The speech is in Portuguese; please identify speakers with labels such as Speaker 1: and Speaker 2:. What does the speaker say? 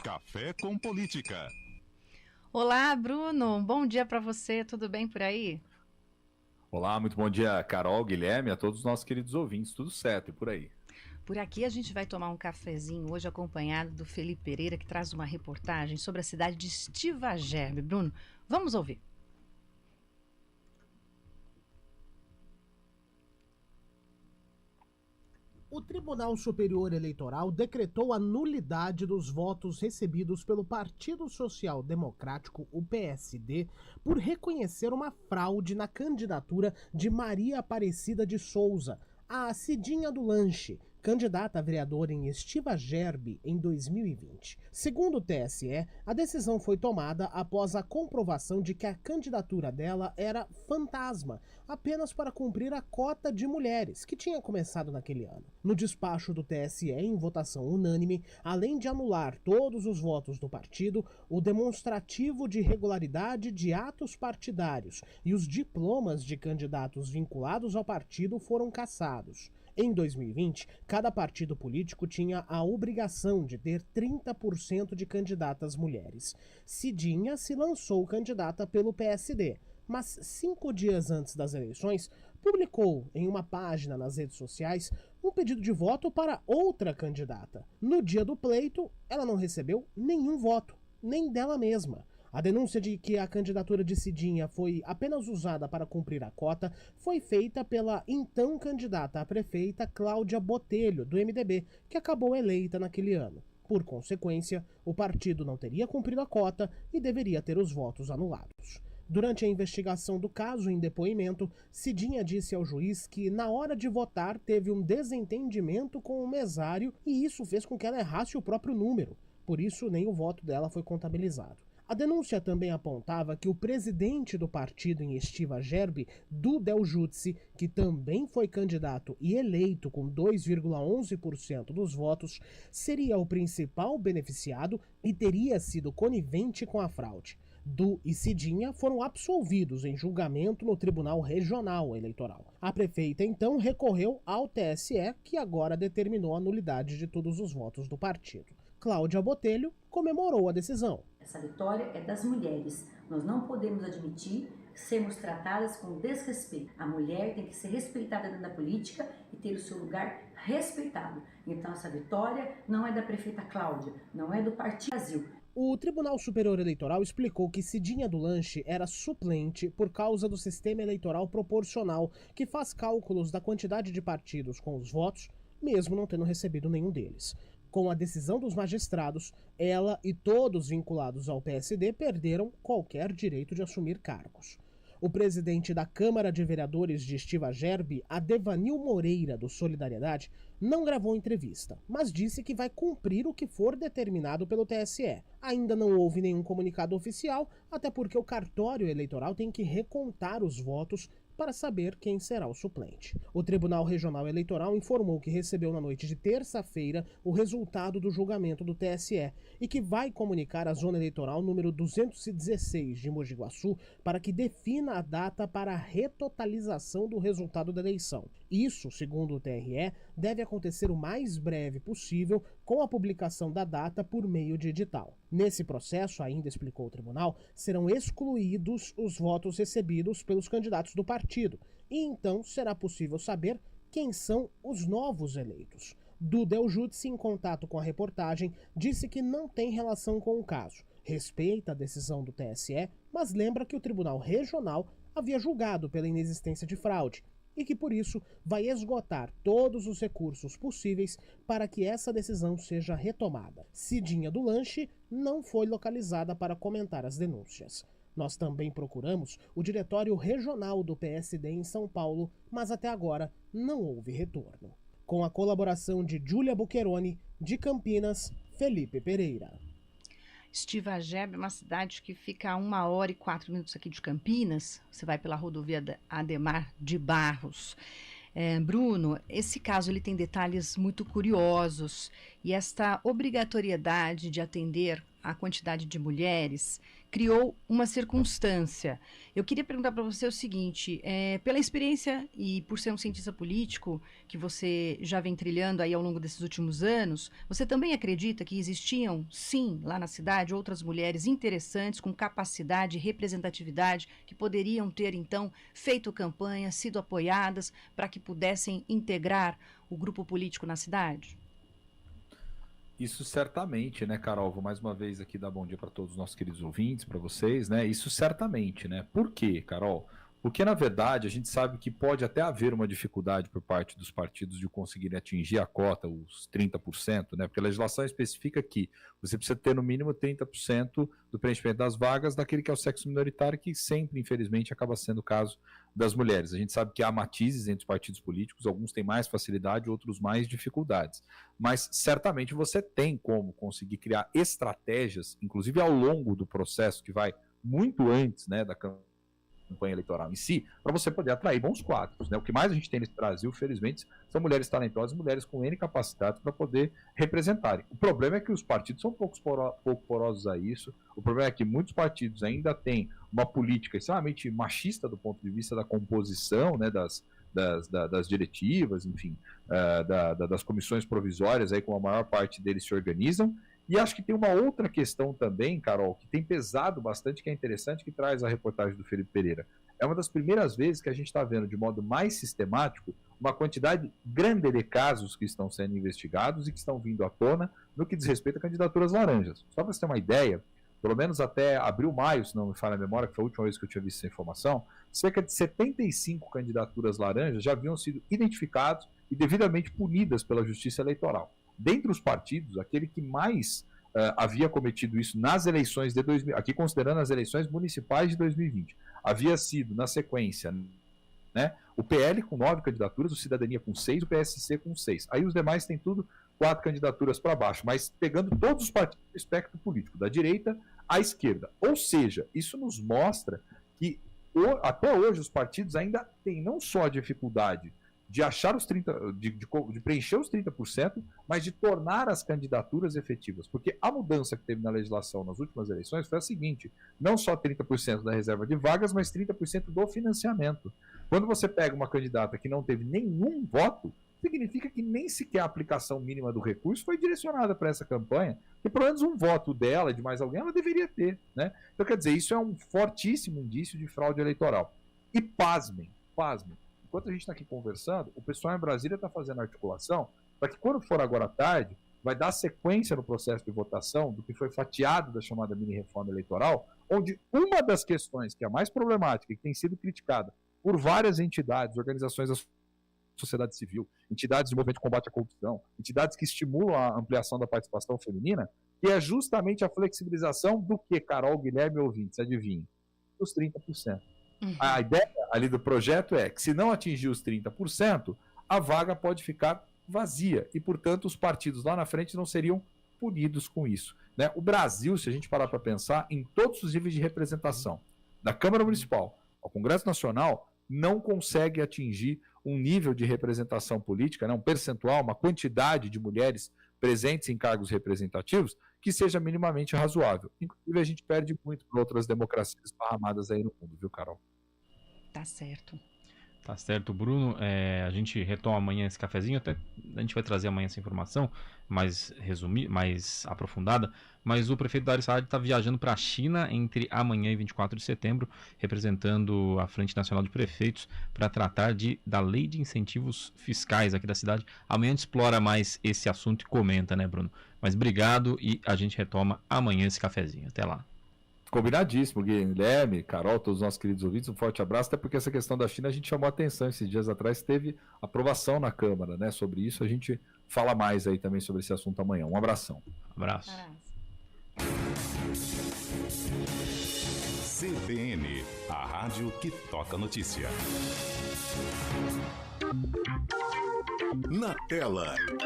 Speaker 1: Café com Política.
Speaker 2: Olá, Bruno. Um bom dia para você. Tudo bem por aí?
Speaker 3: Olá, muito bom dia, Carol, Guilherme, a todos os nossos queridos ouvintes. Tudo certo e por aí?
Speaker 2: Por aqui a gente vai tomar um cafezinho hoje acompanhado do Felipe Pereira, que traz uma reportagem sobre a cidade de Estiva Gerbe. Bruno, vamos ouvir.
Speaker 4: O Tribunal Superior Eleitoral decretou a nulidade dos votos recebidos pelo Partido Social Democrático, o PSD, por reconhecer uma fraude na candidatura de Maria Aparecida de Souza, a Cidinha do Lanche, candidata a vereadora em Estiva Gerbe em 2020. Segundo o TSE, a decisão foi tomada após a comprovação de que a candidatura dela era fantasma, apenas para cumprir a cota de mulheres, que tinha começado naquele ano. No despacho do TSE, em votação unânime, além de anular todos os votos do partido, o demonstrativo de regularidade de atos partidários e os diplomas de candidatos vinculados ao partido foram cassados. Em 2020, cada partido político tinha a obrigação de ter 30% de candidatas mulheres. Cidinha se lançou candidata pelo PSD, mas 5 dias antes das eleições, publicou em uma página nas redes sociais um pedido de voto para outra candidata. No dia do pleito, ela não recebeu nenhum voto, nem dela mesma. A denúncia de que a candidatura de Cidinha foi apenas usada para cumprir a cota foi feita pela então candidata a prefeita Cláudia Botelho, do MDB, que acabou eleita naquele ano. Por consequência, o partido não teria cumprido a cota e deveria ter os votos anulados. Durante a investigação do caso, em depoimento, Cidinha disse ao juiz que, na hora de votar, teve um desentendimento com o mesário e isso fez com que ela errasse o próprio número. Por isso, nem o voto dela foi contabilizado. A denúncia também apontava que o presidente do partido em Estiva Gerbe, Du Del Jutsi, que também foi candidato e eleito com 2,11% dos votos, seria o principal beneficiado e teria sido conivente com a fraude. Du e Cidinha foram absolvidos em julgamento no Tribunal Regional Eleitoral. A prefeita então recorreu ao TSE, que agora determinou a nulidade de todos os votos do partido. Cláudia Botelho comemorou a decisão.
Speaker 5: Essa vitória é das mulheres. Nós não podemos admitir sermos tratadas com desrespeito. A mulher tem que ser respeitada dentro da política e ter o seu lugar respeitado. Então essa vitória não é da prefeita Cláudia, não é do Partido Brasil.
Speaker 4: O Tribunal Superior Eleitoral explicou que Cidinha do Lanche era suplente por causa do sistema eleitoral proporcional, que faz cálculos da quantidade de partidos com os votos, mesmo não tendo recebido nenhum deles. Com a decisão dos magistrados, ela e todos vinculados ao PSD perderam qualquer direito de assumir cargos. O presidente da Câmara de Vereadores de Estiva Gerbe, Adevanil Moreira, do Solidariedade, não gravou entrevista, mas disse que vai cumprir o que for determinado pelo TSE. Ainda não houve nenhum comunicado oficial, até porque o cartório eleitoral tem que recontar os votos para saber quem será o suplente. O Tribunal Regional Eleitoral informou que recebeu na noite de terça-feira o resultado do julgamento do TSE e que vai comunicar à Zona Eleitoral número 216 de Mogi Guaçu para que defina a data para a retotalização do resultado da eleição. Isso, segundo o TRE, deve acontecer o mais breve possível com a publicação da data por meio de edital. Nesse processo, ainda explicou o tribunal, serão excluídos os votos recebidos pelos candidatos do partido, e então será possível saber quem são os novos eleitos. Du Del Jutsi, em contato com a reportagem, disse que não tem relação com o caso, respeita a decisão do TSE, mas lembra que o Tribunal Regional havia julgado pela inexistência de fraude, e que por isso vai esgotar todos os recursos possíveis para que essa decisão seja retomada. Cidinha do Lanche não foi localizada para comentar as denúncias. Nós também procuramos o Diretório Regional do PSD em São Paulo, mas até agora não houve retorno. Com a colaboração de Júlia Bucheroni, de Campinas, Felipe Pereira.
Speaker 2: Estiva Gerbe é uma cidade que fica a 1h04 aqui de Campinas. Você vai pela rodovia Ademar de Barros. Bruno, esse caso ele tem detalhes muito curiosos e esta obrigatoriedade de atender a quantidade de mulheres criou uma circunstância. Eu queria perguntar para você o seguinte, pela experiência e por ser um cientista político que você já vem trilhando aí ao longo desses últimos anos, você também acredita que existiam, sim, lá na cidade, outras mulheres interessantes, com capacidade e representatividade, que poderiam ter, então, feito campanha, sido apoiadas para que pudessem integrar o grupo político na cidade?
Speaker 3: Isso certamente, né, Carol? Vou mais uma vez aqui dar bom dia para todos os nossos queridos ouvintes, para vocês, né? Isso certamente, né? Por quê, Carol? Porque, na verdade, a gente sabe que pode até haver uma dificuldade por parte dos partidos de conseguirem atingir a cota, os 30%, né? Porque a legislação especifica que você precisa ter no mínimo 30% do preenchimento das vagas daquele que é o sexo minoritário, que sempre, infelizmente, acaba sendo o caso das mulheres. A gente sabe que há matizes entre os partidos políticos, alguns têm mais facilidade, outros mais dificuldades. Mas, certamente, você tem como conseguir criar estratégias, inclusive ao longo do processo, que vai muito antes, né, da campanha eleitoral em si, para você poder atrair bons quadros, né? O que mais a gente tem nesse Brasil, felizmente, são mulheres talentosas, mulheres com N capacidades para poder representarem. O problema é que os partidos são pouco porosos a isso, o problema é que muitos partidos ainda têm uma política extremamente machista do ponto de vista da composição, né, das diretivas, enfim, das comissões provisórias, aí, como a maior parte deles se organizam. E acho que tem uma outra questão também, Carol, que tem pesado bastante, que é interessante, que traz a reportagem do Felipe Pereira. É uma das primeiras vezes que a gente está vendo de modo mais sistemático uma quantidade grande de casos que estão sendo investigados e que estão vindo à tona no que diz respeito a candidaturas laranjas. Só para você ter uma ideia, pelo menos até abril, maio, se não me falha a memória, que foi a última vez que eu tinha visto essa informação, cerca de 75 candidaturas laranjas já haviam sido identificadas e devidamente punidas pela Justiça Eleitoral. Dentre os partidos, aquele que mais havia cometido isso nas eleições de 2020, aqui considerando as eleições municipais de 2020, havia sido, na sequência, né, o PL com 9 candidaturas, o Cidadania com 6, o PSC com 6. Aí os demais têm tudo 4 candidaturas para baixo, mas pegando todos os partidos do espectro político, da direita à esquerda. Ou seja, isso nos mostra que até hoje os partidos ainda têm não só a dificuldade de achar os 30%, de preencher os 30%, mas de tornar as candidaturas efetivas. Porque a mudança que teve na legislação nas últimas eleições foi a seguinte: não só 30% da reserva de vagas, mas 30% do financiamento. Quando você pega uma candidata que não teve nenhum voto, significa que nem sequer a aplicação mínima do recurso foi direcionada para essa campanha, e pelo menos um voto dela e de mais alguém ela deveria ter, né? Então, quer dizer, isso é um fortíssimo indício de fraude eleitoral. E pasmem, enquanto a gente está aqui conversando, o pessoal em Brasília está fazendo articulação para que, quando for agora à tarde, vai dar sequência no processo de votação do que foi fatiado da chamada mini-reforma eleitoral, onde uma das questões que é a mais problemática e que tem sido criticada por várias entidades, organizações da sociedade civil, entidades de movimento de combate à corrupção, entidades que estimulam a ampliação da participação feminina, que é justamente a flexibilização do que, Carol, Guilherme e ouvintes, adivinhem, os 30%. A ideia ali do projeto é que, se não atingir os 30%, a vaga pode ficar vazia e, portanto, os partidos lá na frente não seriam punidos com isso, né? O Brasil, se a gente parar para pensar, em todos os níveis de representação, da Câmara Municipal ao Congresso Nacional, não consegue atingir um nível de representação política, né, um percentual, uma quantidade de mulheres presentes em cargos representativos que seja minimamente razoável. Inclusive, a gente perde muito para outras democracias esparramadas aí no mundo, viu, Carol?
Speaker 2: Tá certo.
Speaker 6: Tá certo, Bruno. A gente retoma amanhã esse cafezinho, até a gente vai trazer amanhã essa informação mais aprofundada, mas o prefeito Dario Saad está viajando para a China entre amanhã e 24 de setembro, representando a Frente Nacional de Prefeitos para tratar da lei de incentivos fiscais aqui da cidade. Amanhã a gente explora mais esse assunto e comenta, né, Bruno? Mas obrigado e a gente retoma amanhã esse cafezinho. Até lá.
Speaker 3: Combinadíssimo, Guilherme, Carol, todos os nossos queridos ouvintes, um forte abraço, até porque essa questão da China a gente chamou a atenção esses dias atrás, teve aprovação na Câmara, né, sobre isso, a gente fala mais aí também sobre esse assunto amanhã. Um abração.
Speaker 6: Abraço.
Speaker 1: CBN, a rádio que toca notícia. Na tela.